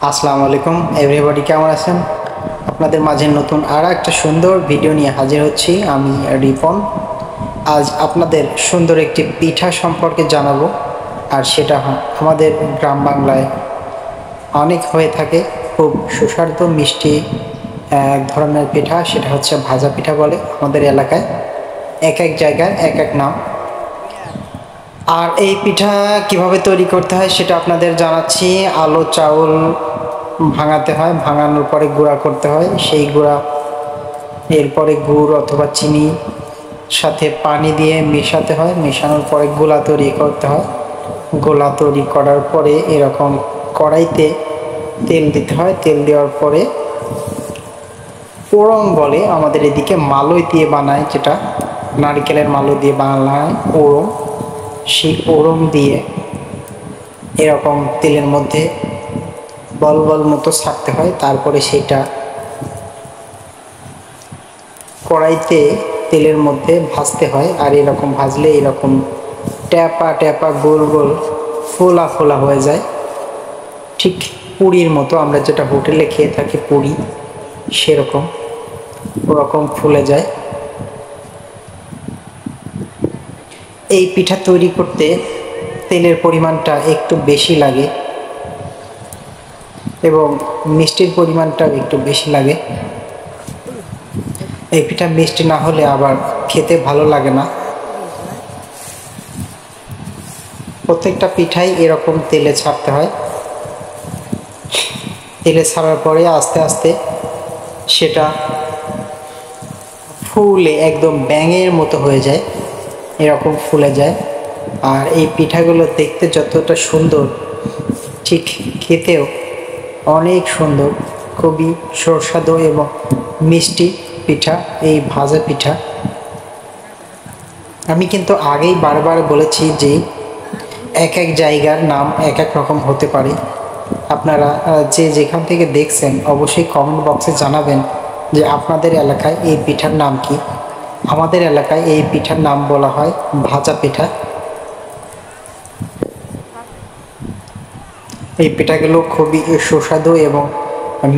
আসসালামু আলাইকুম এভরিবডি, কেমন আছেন? আপনাদের মাঝে নতুন আর একটা সুন্দর ভিডিও নিয়ে হাজির হচ্ছি আমি রিপন। আজ আপনাদের সুন্দর একটি পিঠা সম্পর্কে জানাবো, আর সেটা আমাদের গ্রাম বাংলায় অনেক হয়ে থাকে, খুব সুস্বাদু মিষ্টি এক ধরনের পিঠা। সেটা হচ্ছে ভাজা পিঠা বলে আমাদের এলাকায়, এক এক জায়গায় এক এক নাম। আর এই পিঠা কিভাবে তৈরি করতে হয় সেটা আপনাদের জানাচ্ছি। আলো চাউল ভাঙাতে হয়, ভাঙানোর পরে গুঁড়া করতে হয়, সেই গুঁড়া এরপরে গুড় অথবা চিনি সাথে পানি দিয়ে মেশাতে হয়, মেশানোর পরে গোলা তৈরি করতে হয়। গোলা তৈরি করার পরে এরকম কড়াইতে তেল দিতে হয়, তেল দেওয়ার পরে ওড়ং বলে আমাদের এদিকে, মালই দিয়ে বানায়, যেটা নারকেলের মালই দিয়ে বানায় ওড়ং। সেই ওড়ং দিয়ে এরকম তেলের মধ্যে বল বল মতো ছাড়তে হয়, তারপরে সেটা কড়াইতে তেলের মধ্যে ভাজতে হয়। আর এরকম ভাজলে এরকম ট্যাপা ট্যাপা গোল গোল ফোলা ফোলা হয়ে যায়, ঠিক পুরীর মতো। আমরা যেটা হোটেলে খেয়ে থাকি পুরি, সেরকম ওরকম ফুলে যায়। এই পিঠা তৈরি করতে তেলের পরিমাণটা একটু বেশি লাগে এবং মিষ্টির পরিমাণটাও একটু বেশি লাগে। এই পিঠা মিষ্টি না হলে আবার খেতে ভালো লাগে না। প্রত্যেকটা পিঠাই এরকম তেলে ছাড়তে হয়। তেলে ছাড়ার পরে আস্তে আস্তে সেটা ফুলে একদম ব্যাঙের মতো হয়ে যায়, এরকম ফুলে যায়। আর এই পিঠাগুলো দেখতে যতটা সুন্দর, ঠিক খেতেও অনেক সুন্দর, খুবই সুস্বাদু এবং মিষ্টি পিঠা এই ভাজা পিঠা। আমি কিন্তু আগেই বারবার বলেছি যে এক এক জায়গার নাম এক এক রকম হতে পারে। আপনারা যে যেখান থেকে দেখছেন অবশ্যই কমেন্ট বক্সে জানাবেন যে আপনাদের এলাকায় এই পিঠার নাম কি। আমাদের এলাকায় এই পিঠার নাম বলা হয় ভাজা পিঠা। এই পিঠাগুলো খুবই সুস্বাদু এবং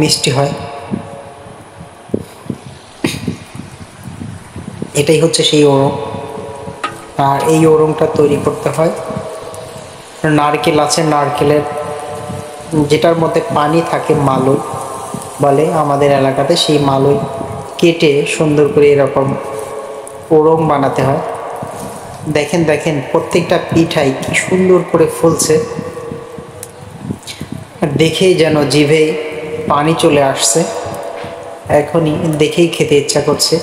মিষ্টি হয়। এটাই হচ্ছে সেই ওড়ং। আর এই ওড়ংটা তৈরি করতে হয়, নারকেল আছে, নারকেলের যেটার মধ্যে পানি থাকে মালই বলে আমাদের এলাকাতে, সেই মালই কেটে সুন্দর করে এরকম ওড়ং বানাতে হয়। দেখেন দেখেন প্রত্যেকটা পিঠাই কি সুন্দর করে ফুলছে, দেখেই যেন জিভে পানি চলে আসছে, এখনই দেখেই খেতে ইচ্ছা করছে।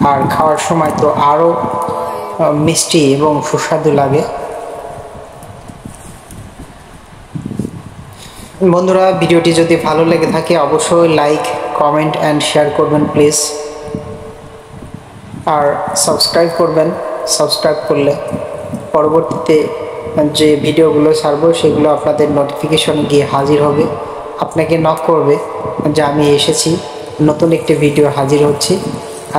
আর খাওয়ার সময় তো আরও মিষ্টি এবং সুস্বাদু লাগে। বন্ধুরা, ভিডিওটি যদি ভালো লেগে থাকে অবশ্যই লাইক, কমেন্ট অ্যান্ড শেয়ার করবেন প্লিজ। আর সাবস্ক্রাইব করবেন, সাবস্ক্রাইব করলে পরবর্তীতে যে ভিডিওগুলো ছাড়বো সেগুলো আপনাদের নোটিফিকেশনে গিয়ে হাজির হবে, আপনাকে নক করবে যে আমি এসেছি, নতুন একটি ভিডিও হাজির হচ্ছি।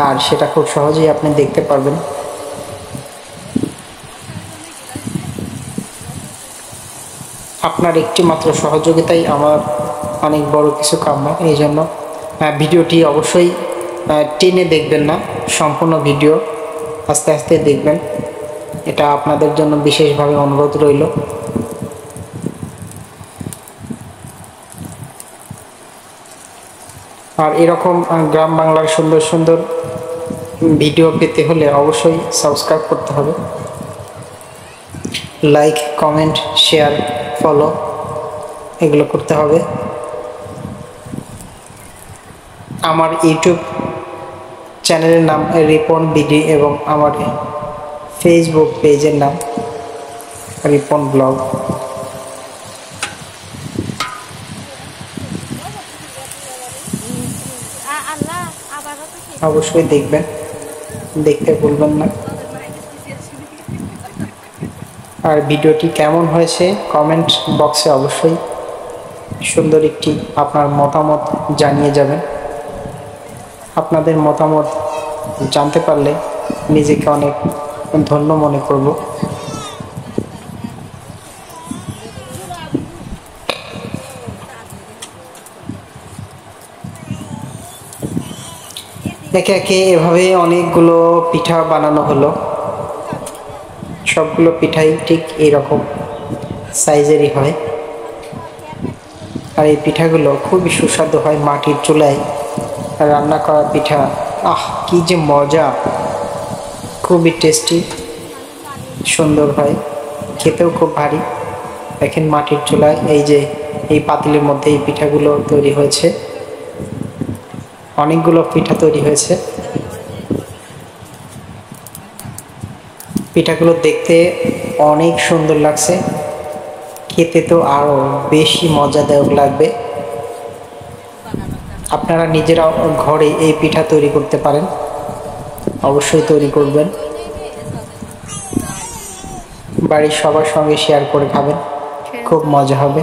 আর সেটা খুব সহজেই আপনি দেখতে পারবেন। আপনার একটি মাত্র সহযোগিতাই আমার অনেক বড় কিছু কাম্য। এই জন্য ভিডিওটি অবশ্যই টেনে দেখবেন না, সম্পূর্ণ ভিডিও আস্তে আস্তে দেখবেন, এটা আপনাদের জন্য বিশেষভাবে অনুরোধ রইল। আর এরকম গ্রাম বাংলার সুন্দর সুন্দর ভিডিও পেতে হলে অবশ্যই সাবস্ক্রাইব করতে হবে, লাইক, কমেন্ট, শেয়ার, ফলো এগুলো করতে হবে। আমার ইউটিউব চ্যানেলের নাম রিপন বিডি এবং আমার ফেসবুক পেজের নাম রিপন ব্লগ। অবশ্যই দেখবেন, দেখতে ভুলবেন না। আর ভিডিওটি কেমন হয়েছে কমেন্ট বক্সে অবশ্যই সুন্দর একটি আপনার মতামত জানিয়ে যাবেন। আপনাদের মতামত জানতে পারলে নিজেকে অনেক ধন্য মনে করব। একে একে এভাবে অনেকগুলো পিঠা বানানো হলো। সবগুলো পিঠাই ঠিক এইরকম সাইজেরই হয়, আর এই পিঠাগুলো খুবই সুস্বাদু হয়। মাটির চুলায় রান্না করা পিঠা, কি যে মজা! খুবই টেস্টি, সুন্দর হয়, খেতেও খুব ভারী। দেখেন মাটির চুলায় এই পাতিলের মধ্যে এই পিঠাগুলো তৈরি হয়েছে। অনেকগুলো পিঠা তৈরি হয়েছে। পিঠাগুলো দেখতে অনেক সুন্দর লাগছে, খেতে তো আরো বেশি মজাদায়ক লাগবে। আপনারা নিজেরা ঘরে এই পিঠা তৈরি করতে পারেন, অবশ্যই তৈরি করবেন। বাড়ির সবার সঙ্গে শেয়ার করে খাবেন, খুব মজা হবে।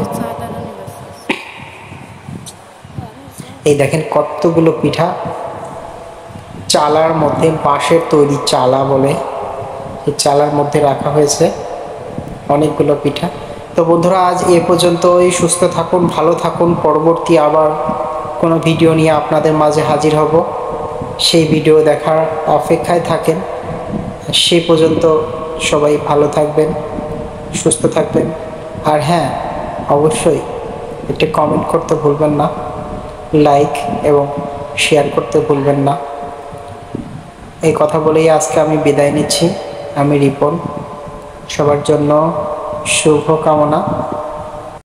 এই দেখেন কতগুলো পিঠা চালার মধ্যে, বাঁশের তৈরি চালা বলে, এই চালার মধ্যে রাখা হয়েছে অনেকগুলো পিঠা। তো বন্ধুরা, আজ এ পর্যন্তই। সুস্থ থাকুন, ভালো থাকুন। পরবর্তী আবার কোনো ভিডিও নিয়ে আপনাদের মাঝে হাজির হব। সেই ভিডিও দেখার অপেক্ষায় থাকেন। সেই পর্যন্ত সবাই ভালো থাকবেন, সুস্থ থাকবেন। আর হ্যাঁ, অবশ্যই একটি কমেন্ট করতে ভুলবেন না, লাইক এবং শেয়ার করতে ভুলবেন না। এই কথা বলেই আজকে আমি বিদায় নিচ্ছি। আমি রিপন। সবার জন্য শুভ কামনা।